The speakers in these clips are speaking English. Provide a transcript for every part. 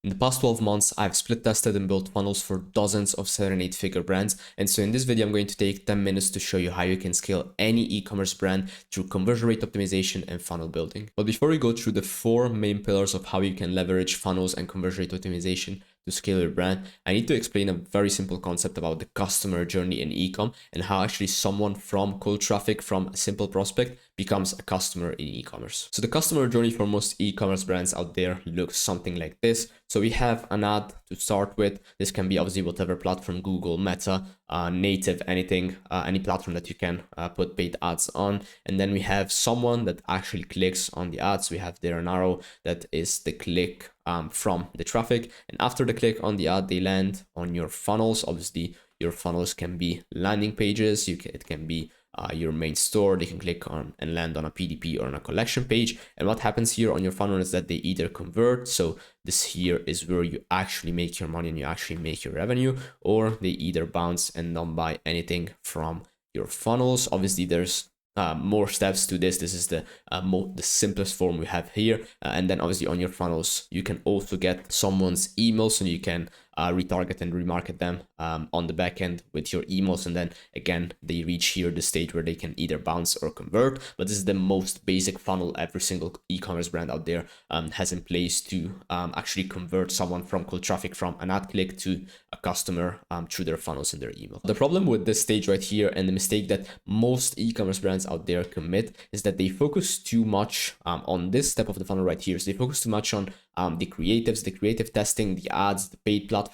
In the past 12 months, I've split tested and built funnels for dozens of 7 and 8 figure brands. And so in this video, I'm going to take 10 minutes to show you how you can scale any e-commerce brand through conversion rate optimization and funnel building. But before we go through the 4 main pillars of how you can leverage funnels and conversion rate optimization to scale your brand, I need to explain a very simple concept about the customer journey in e-com and how actually someone from cold traffic, from a simple prospect, becomes a customer in e-commerce. So the customer journey for most e-commerce brands out there looks something like this. So we have an ad to start with. This can be obviously whatever platform, Google, Meta, native, anything, any platform that you can put paid ads on. And then we have someone that actually clicks on the ads. We have there an arrow that is the click from the traffic. And after the click on the ad, they land on your funnels. Obviously, your funnels can be landing pages. It can be your main store. They can click on and land on a PDP or on a collection page. And what happens here on your funnel is that they either convert. So this here is where you actually make your money and you actually make your revenue, or they either bounce and don't buy anything from your funnels. Obviously, there's more steps to this. This is the simplest form we have here. And then obviously on your funnels, you can also get someone's email, so you can retarget and remarket them on the back end with your emails. And then again, they reach here the stage where they can either bounce or convert. But this is the most basic funnel every single e-commerce brand out there has in place to actually convert someone from cold traffic, from an ad click to a customer through their funnels and their email. The problem with this stage right here, and the mistake that most e-commerce brands out there commit, is that they focus too much on this step of the funnel right here. So they focus too much on the creatives, the creative testing, the ads, the paid platforms,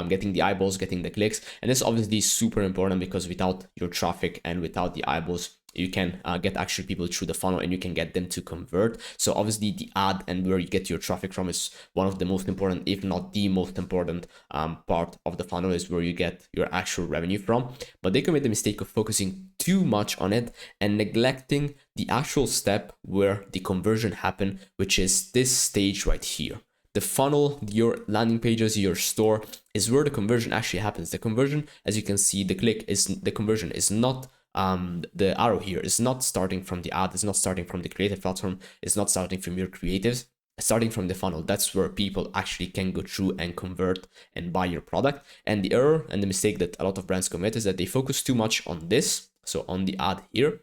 getting the eyeballs, getting the clicks. And this obviously is super important, because without your traffic and without the eyeballs, you can get actually people through the funnel and you can get them to convert. So obviously the ad and where you get your traffic from is one of the most important, if not the most important part of the funnel, is where you get your actual revenue from. But they commit the mistake of focusing too much on it and neglecting the actual step where the conversion happen, which is this stage right here. The funnel, your landing pages, your store is where the conversion actually happens. The conversion, as you can see, the conversion is not the arrow here is not starting from the ad, it's not starting from the creative platform, it's not starting from your creatives, it's starting from the funnel. That's where people actually can go through and convert and buy your product. And the error and the mistake that a lot of brands commit is that they focus too much on this, so on the ad here,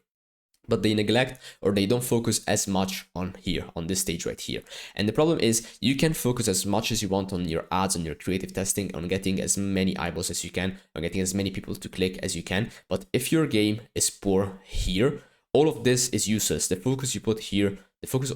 but they neglect or they don't focus as much on here, on this stage right here. And the problem is you can focus as much as you want on your ads, on your creative testing, on getting as many eyeballs as you can, on getting as many people to click as you can. But if your game is poor here, all of this is useless. The focus you put here,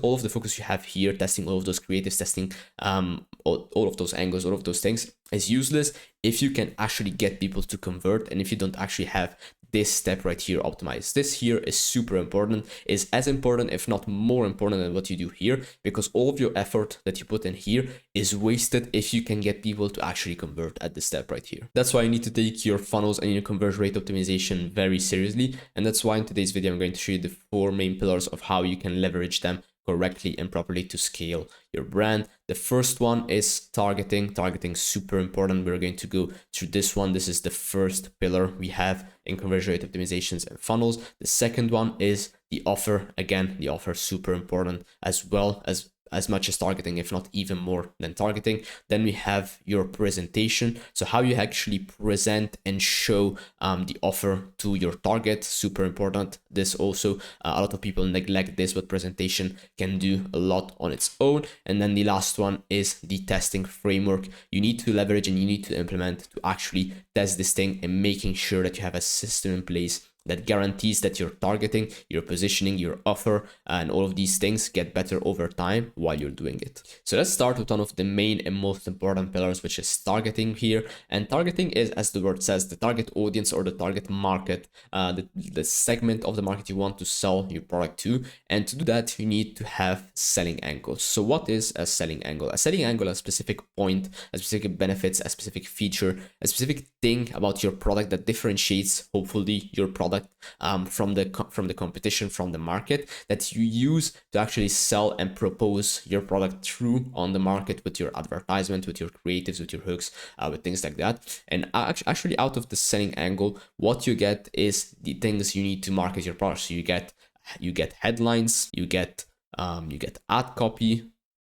all of the focus you have here, testing all of those creatives, testing all of those angles, all of those things, is useless if you can actually get people to convert and if you don't actually have this step right here optimized. This here is super important, is as important, if not more important than what you do here, because all of your effort that you put in here is wasted if you can get people to actually convert at this step right here. That's why you need to take your funnels and your conversion rate optimization very seriously. And that's why in today's video, I'm going to show you the 4 main pillars of how you can leverage them correctly and properly to scale your brand. The first one is targeting. Targeting, super important. We're going to go through this one. This is the first pillar we have in conversion rate optimizations and funnels. The second one is the offer. Again, the offer, super important as well, as much as targeting, if not even more than targeting. Then we have your presentation. So how you actually present and show the offer to your target, super important. This also, a lot of people neglect this, but presentation can do a lot on its own. And then the last one is the testing framework. You need to leverage and you need to implement to actually test this thing, and making sure that you have a system in place that guarantees that your targeting, your positioning, your offer, and all of these things get better over time while you're doing it. So let's start with one of the main and most important pillars, which is targeting here. And targeting is, as the word says, the target audience or the target market, the segment of the market you want to sell your product to. And to do that, you need to have selling angles. So what is a selling angle? A selling angle, a specific point, a specific benefits, a specific feature, a specific thing about your product that differentiates, hopefully, your product from the competition, from the market, that you use to actually sell and propose your product through on the market with your advertisement, with your creatives, with your hooks, with things like that. And actually out of the selling angle, what you get is the things you need to market your product. So you get headlines, you get ad copy,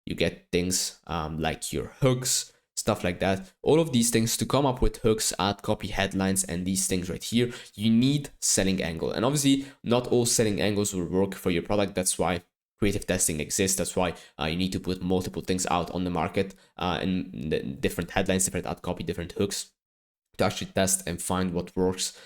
You get things like your hooks, stuff like that. All of these things, to come up with hooks, ad copy, headlines, and these things right here, you need selling angle. And obviously not all selling angles will work for your product. That's why creative testing exists. That's why you need to put multiple things out on the market, and different headlines, different ad copy, different hooks, to actually test and find what works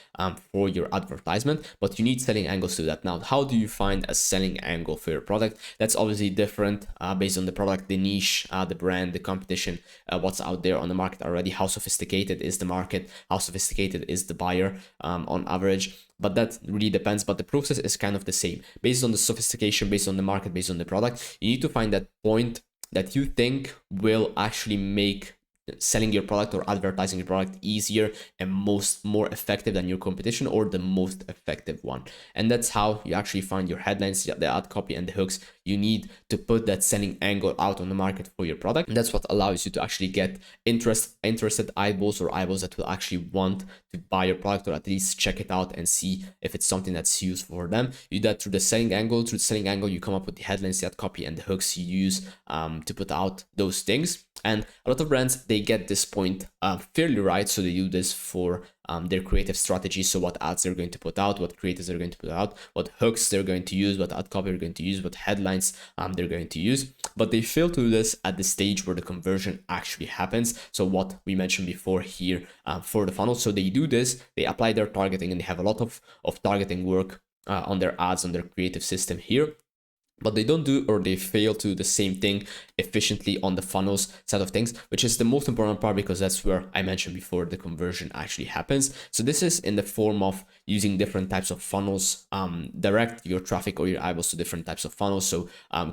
for your advertisement. But you need selling angles to that. Now, how do you find a selling angle for your product? That's obviously different based on the product, the niche, the brand, the competition, what's out there on the market already, how sophisticated is the market, how sophisticated is the buyer on average. But that really depends. But the process is kind of the same. Based on the sophistication, based on the market, based on the product, you need to find that point that you think will actually make selling your product or advertising your product easier and more effective than your competition, or the most effective one. And that's how you actually find your headlines, the ad copy, and the hooks you need to put that selling angle out on the market for your product. And that's what allows you to actually get interested eyeballs, or eyeballs that will actually want to buy your product, or at least check it out and see if it's something that's useful for them. You do that through the selling angle. Through the selling angle, you come up with the headlines, the ad copy, and the hooks you use to put out those things. And a lot of brands, they get this point fairly right. So they do this for their creative strategy. So what ads they're going to put out, what creatives they're going to put out, what hooks they're going to use, what ad copy they're going to use, what headlines they're going to use. But they fail to do this at the stage where the conversion actually happens. So what we mentioned before here for the funnel. So they do this, they apply their targeting, and they have a lot of targeting work on their ads, on their creative system here. But they don't do, or they fail to do the same thing efficiently on the funnels side of things, which is the most important part, because that's where I mentioned before the conversion actually happens. So this is in the form of using different types of funnels, direct your traffic or your eyeballs to different types of funnels. So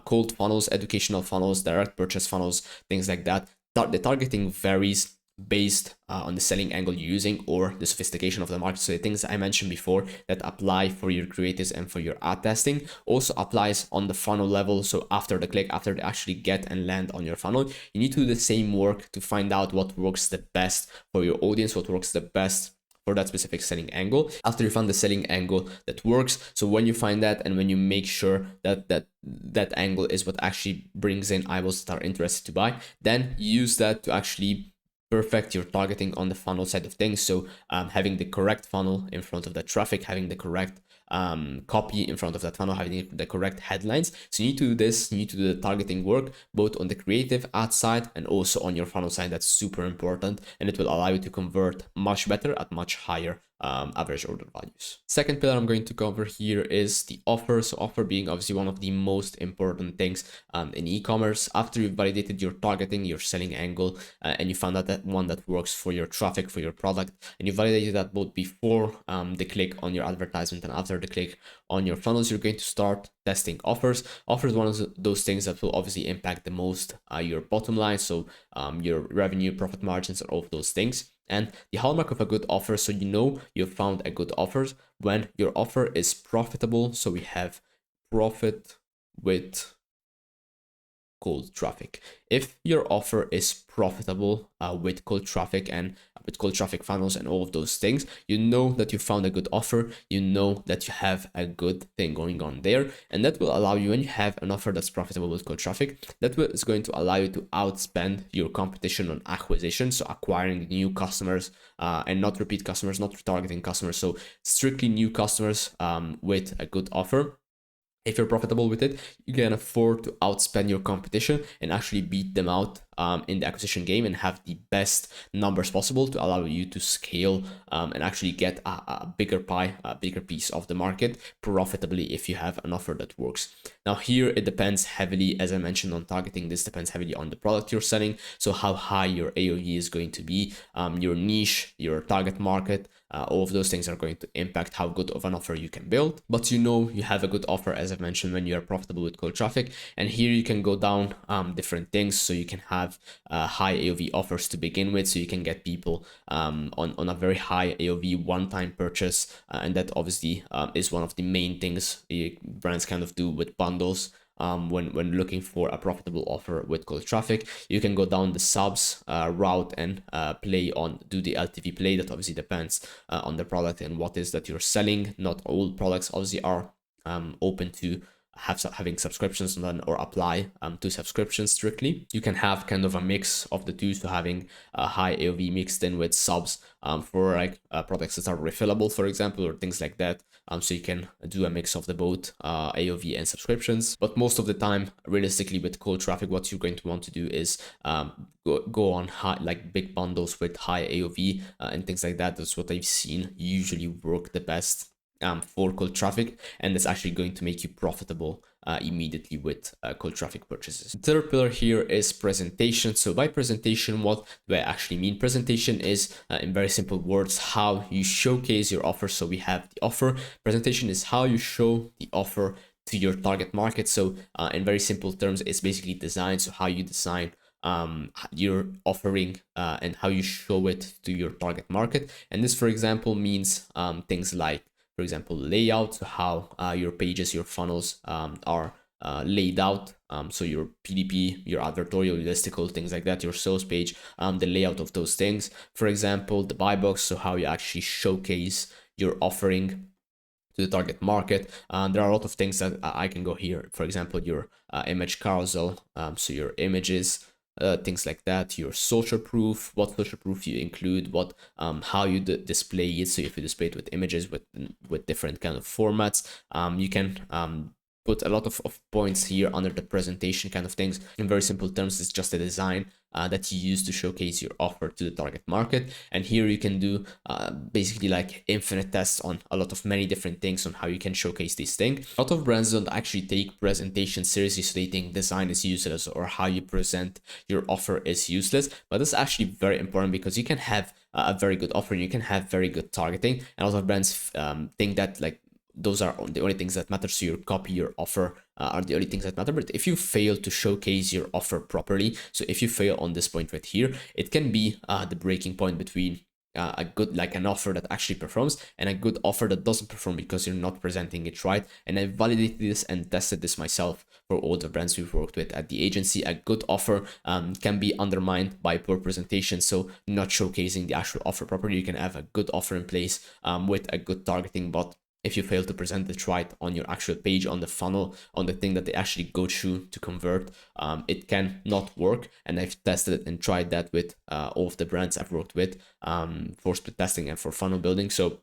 cold funnels, educational funnels, direct purchase funnels, things like that. The targeting varies based on the selling angle you're using or the sophistication of the market. So the things I mentioned before that apply for your creatives and for your ad testing also applies on the funnel level. So after the click, after they actually get and land on your funnel, you need to do the same work to find out what works the best for your audience, what works the best for that specific selling angle. After you find the selling angle that works, so when you find that, and when you make sure that that angle is what actually brings in eyeballs that are interested to buy, then use that to actually perfect your targeting on the funnel side of things. So having the correct funnel in front of that traffic, having the correct copy in front of that funnel, having the correct headlines. So you need to do this, you need to do the targeting work both on the creative ad side and also on your funnel side. That's super important, and it will allow you to convert much better at much higher average order values. Second pillar I'm going to cover here is the offer. So offer being obviously one of the most important things in e-commerce. After you've validated your targeting, your selling angle, and you found out that one that works for your traffic, for your product, and you validated that both before the click on your advertisement and after the click on your funnels, you're going to start testing offers. Offers one of those things that will obviously impact the most your bottom line. So your revenue, profit margins, and all of those things. And the hallmark of a good offer, so you know you've found a good offer when your offer is profitable. So we have profit with cold traffic. If your offer is profitable with cold traffic and with cold traffic funnels and all of those things, you know that you found a good offer, you know that you have a good thing going on there. And that will allow you, when you have an offer that's profitable with cold traffic, that is going to allow you to outspend your competition on acquisition, so acquiring new customers and not repeat customers, not retargeting customers, so strictly new customers with a good offer. If you're profitable with it, you can afford to outspend your competition and actually beat them out in the acquisition game and have the best numbers possible to allow you to scale and actually get a bigger pie, a bigger piece of the market profitably if you have an offer that works. Now here it depends heavily, as I mentioned, on targeting. This depends heavily on the product you're selling. So how high your AOV is going to be, your niche, your target market, all of those things are going to impact how good of an offer you can build. But you know you have a good offer, as I've mentioned, when you are profitable with cold traffic. And here you can go down different things. So you can have high AOV offers to begin with, so you can get people on a very high AOV one-time purchase. And that obviously is one of the main things brands kind of do with bundles. When looking for a profitable offer with cold traffic, you can go down the subs route and do the LTV play. That obviously depends on the product and what is that you're selling. Not all products obviously are open to having subscriptions and then or apply to subscriptions strictly. You can have kind of a mix of the two, so having a high AOV mixed in with subs for like products that are refillable, for example, or things like that. So you can do a mix of the both AOV and subscriptions. But most of the time, realistically, with cold traffic, what you're going to want to do is go on high, like big bundles with high AOV and things like that. That's what I've seen usually work the best for cold traffic, and it's actually going to make you profitable immediately with cold traffic purchases. The third pillar here is presentation. So by presentation, what do I actually mean? Presentation is, in very simple words, how you showcase your offer. So we have the offer. Presentation is how you show the offer to your target market. So in very simple terms, it's basically design. So how you design your offering and how you show it to your target market. And this, for example, means things like, for example, layout, so how your pages, your funnels are laid out. So your PDP, your advertorial, your listicle, things like that, your sales page, the layout of those things. For example, the buy box, so how you actually showcase your offering to the target market. There are a lot of things that I can go here. For example, your image carousel, so your images, things like that, your social proof, what social proof you include, what how you display it. So if you display it with images with different kind of formats, you can put a lot of points here under the presentation kind of things. In very simple terms, it's just a design that you use to showcase your offer to the target market. And here you can do basically like infinite tests on a lot of many different things on how you can showcase these things. A lot of brands don't actually take presentation seriously, so they think design is useless or how you present your offer is useless. But it's actually very important, because you can have a very good offer and you can have very good targeting. And a lot of brands think that like those are the only things that matter. So your copy, your offer are the only things that matter. But if you fail to showcase your offer properly, so if you fail on this point right here, it can be the breaking point between a good, like an offer that actually performs and a good offer that doesn't perform because you're not presenting it right. And I validated this and tested this myself for all the brands we've worked with at the agency. A good offer can be undermined by poor presentation, so not showcasing the actual offer properly. You can have a good offer in place with a good targeting, but if you fail to present it right on your actual page, on the funnel, on the thing that they actually go through to convert, it can not work. And I've tested it and tried that with all of the brands I've worked with for split testing and for funnel building. So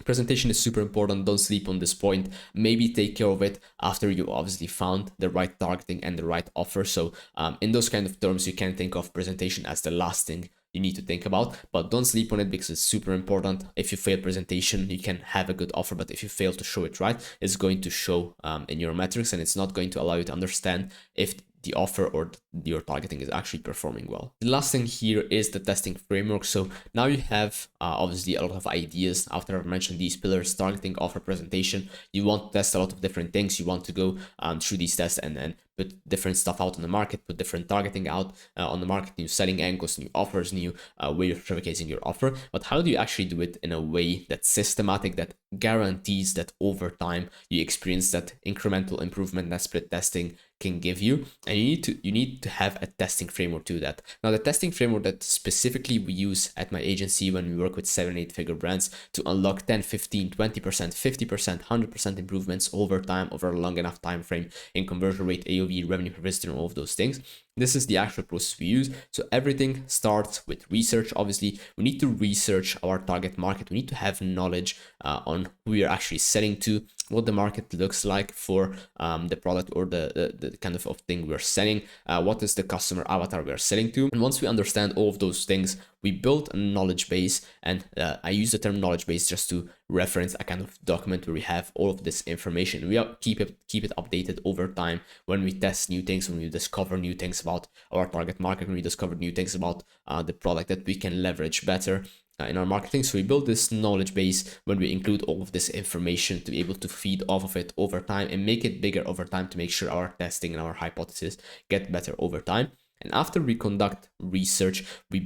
presentation is super important. Don't sleep on this point. Maybe take care of it after you obviously found the right targeting and the right offer. So in those kind of terms, you can think of presentation as the last thing you need to think about, but don't sleep on it because it's super important. If you fail presentation, you can have a good offer, but if you fail to show it right, it's going to show in your metrics, and it's not going to allow you to understand if the offer or your targeting is actually performing well. The last thing here is the testing framework. So now you have obviously a lot of ideas after I've mentioned these pillars: targeting, offer, presentation. You want to test a lot of different things. You want to go through these tests and then put different stuff out on the market, put different targeting out on the market, new selling angles, new offers, new way of showcasing your offer. But how do you actually do it in a way that's systematic, that guarantees that over time you experience that incremental improvement that split testing can give you? And you need to have a testing framework to that. Now, the testing framework that specifically we use at my agency when we work with 7-8-figure brands to unlock 10, 15, 20%, 50%, 100% improvements over time, over a long enough time frame in conversion rate, AOV, revenue per visitor, and all of those things. This is the actual process we use. So everything starts with research. Obviously, we need to research our target market. We need to have knowledge on who we are actually selling to, what the market looks like for the product or the kind of thing we're selling, what is the customer avatar we're selling to. And once we understand all of those things, we build a knowledge base. And I use the term knowledge base just to reference a kind of document where we have all of this information. We keep it updated over time when we test new things, when we discover new things about our target market, when we discover new things about the product that we can leverage better in our marketing. So we build this knowledge base when we include all of this information to be able to feed off of it over time and make it bigger over time to make sure our testing and our hypothesis get better over time. And after we conduct research, we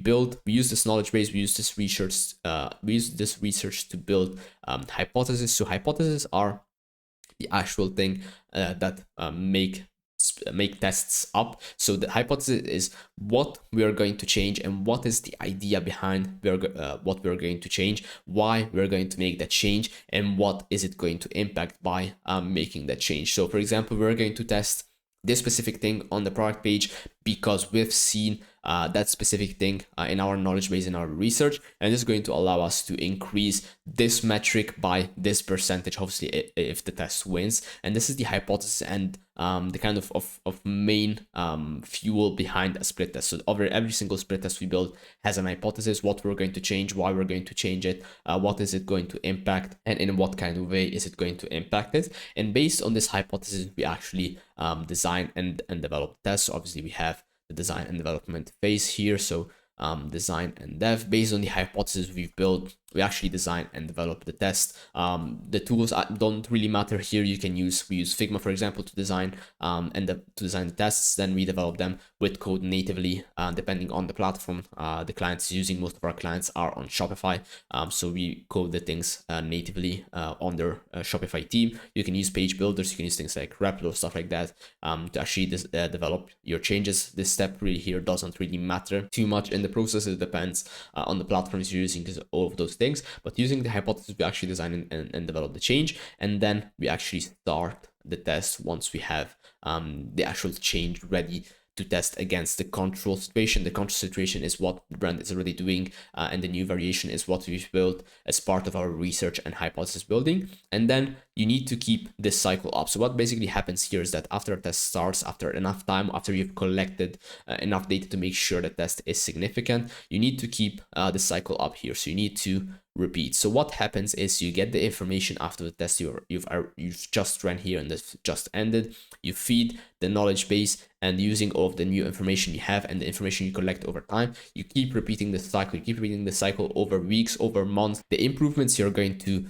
use this knowledge base, we use this research to build hypotheses. So hypotheses are the actual thing that make make tests up. So the hypothesis is what we are going to change and what is the idea behind what we're going to change, why we're going to make that change, and what is it going to impact by making that change. So for example, we're going to test this specific thing on the product page because we've seen that specific thing in our knowledge base, in our research, and this is going to allow us to increase this metric by this percentage, obviously if the test wins. And this is the hypothesis and the kind of main fuel behind a split test. So over every single split test we build has an hypothesis, what we're going to change, why we're going to change it, what is it going to impact, and in what kind of way is it going to impact it. And based on this hypothesis, we actually design and develop tests. So obviously we have the design and development phase here. So design and dev. Based on the hypothesis we've built, we actually design and develop the test. The tools don't really matter here. We use Figma, for example, to design to design the tests. Then we develop them with code natively, depending on the platform the client is using. Most of our clients are on Shopify, so we code the things natively on their Shopify team. You can use page builders, you can use things like Repl, stuff like that, to actually develop your changes. This step really here doesn't really matter too much in the process. It depends on the platforms you're using, because all of those things. But using the hypothesis, we actually design and develop the change, and then we actually start the test once we have the actual change ready to test against the control situation. The control situation is what the brand is already doing, and the new variation is what we've built as part of our research and hypothesis building. And then you need to keep this cycle up. So what basically happens here is that after a test starts, after enough time, after you've collected enough data to make sure the test is significant, you need to keep the cycle up here. So you need to repeat. So what happens is you get the information after the test you've just ran here and this just ended. You feed the knowledge base, and using all of the new information you have and the information you collect over time, you keep repeating the cycle. You keep repeating the cycle over weeks, over months. The improvements you're going to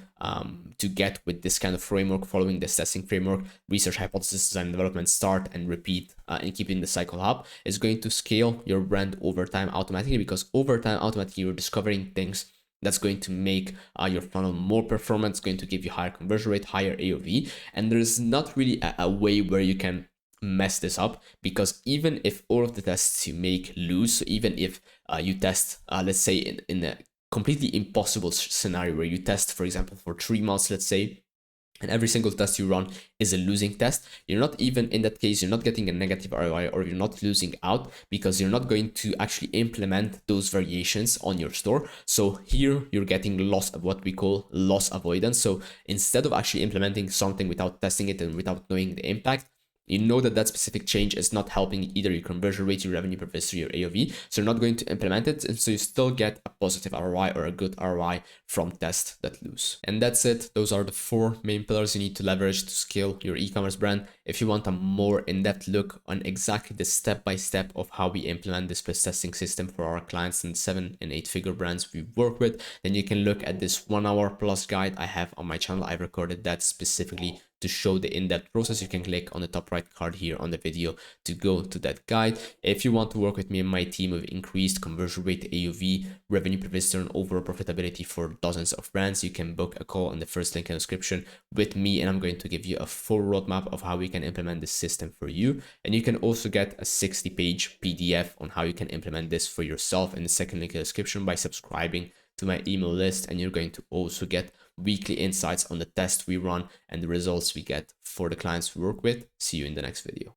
get with this kind of framework, following this testing framework, research, hypothesis, design, development, start and repeat, and keeping the cycle up, is going to scale your brand over time automatically, because over time automatically you're discovering things that's going to make your funnel more performant. It's going to give you higher conversion rate, higher AOV. And there's not really a way where you can mess this up, because even if all of the tests you make lose, so even if you test, let's say in a completely impossible scenario where you test, for example, for 3 months, let's say, and every single test you run is a losing test, you're not even, in that case, you're not getting a negative ROI, or you're not losing out, because you're not going to actually implement those variations on your store. So here you're getting what we call loss avoidance. So instead of actually implementing something without testing it and without knowing the impact, you know that specific change is not helping either your conversion rate, your revenue per visitor, your AOV. So you're not going to implement it. And so you still get a positive ROI or a good ROI from tests that lose. And that's it. Those are the 4 main pillars you need to leverage to scale your e-commerce brand. If you want a more in-depth look on exactly the step-by-step of how we implement this testing system for our clients and 7 and 8-figure brands we work with, then you can look at this 1 hour plus guide I have on my channel. I've recorded that specifically to show the in-depth process. You can click on the top right card here on the video to go to that guide. If you want to work with me and my team with increased conversion rate, AOV, revenue per visitor, and overall profitability for dozens of brands, you can book a call on the first link in the description with me, and I'm going to give you a full roadmap of how we can implement this system for you. And you can also get a 60-page PDF on how you can implement this for yourself in the second link in the description by subscribing to my email list. And you're going to also get weekly insights on the tests we run and the results we get for the clients we work with. See you in the next video.